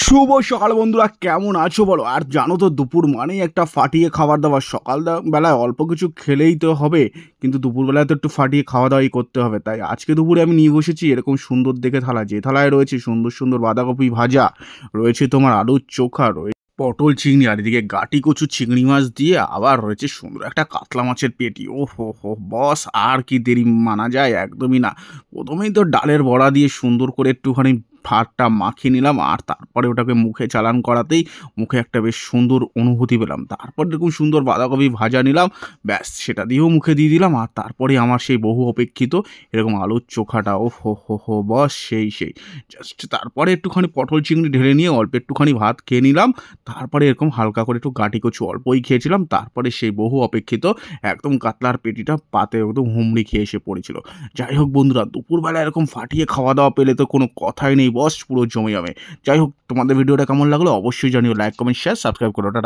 শুভ সকাল বন্ধুরা, কেমন আছো বলো? আর জানো তো দুপুর মানেই একটা ফাটিয়ে খাবার দাবার। বেলায় অল্প কিছু খেলেই তো হবে, কিন্তু দুপুরবেলায় তো একটু ফাটিয়ে খাওয়া দাওয়াই করতে হবে। তাই আজকে দুপুরে আমি নিয়ে বসেছি এরকম সুন্দর দেখে থালা, যে থালায় রয়েছে সুন্দর সুন্দর বাঁধাকপি ভাজা, রয়েছে তোমার আলুর চোখা, রয়েছে পটল চিংড়ি, আর এদিকে গাটি কচু চিংড়ি মাছ দিয়ে আবার রয়েছে সুন্দর একটা কাতলা মাছের পেটি। ও হো হো বস, আর কি দেরি মানা যায়? একদমই না। প্রথমেই তো ডালের বড়া দিয়ে সুন্দর করে একটুখানি ভাতটা মাখিয়ে নিলাম, আর তারপরে ওটাকে মুখে চালান করাতেই মুখে একটা বেশ সুন্দর অনুভূতি পেলাম। তারপর দেখুন সুন্দর বাঁধাকপি ভাজা নিলাম, ব্যাস সেটা দিয়েও মুখে দিয়ে দিলাম। আর তারপরে আমার সেই বহু অপেক্ষিত এরকম আলুর চোখাটা, ও হো হো হো বস, সেই জাস্ট তারপরে একটুখানি পটল চিংড়ি ঢেলে নিয়ে অল্প একটুখানি ভাত খেয়ে নিলাম। তারপরে এরকম হালকা করে একটু গাঁটি কচু অল্পই খেয়েছিলাম। তারপরে সেই বহু অপেক্ষিত একদম কাতলার পেটিটা পাতে একদম হুমড়ি খেয়ে এসে পড়েছিল। যাই হোক বন্ধুরা, দুপুরবেলা এরকম ফাটিয়ে খাওয়া দাওয়া পেলে তো কোনো কথাই নেই বস, পুরো জমে যাবে। যাই হোক, তোমাদের ভিডিওটা কেমন লাগলো অবশ্যই জানিও। লাইক, কমেন্ট, শেয়ার, সাবস্ক্রাইব করো। টাটা।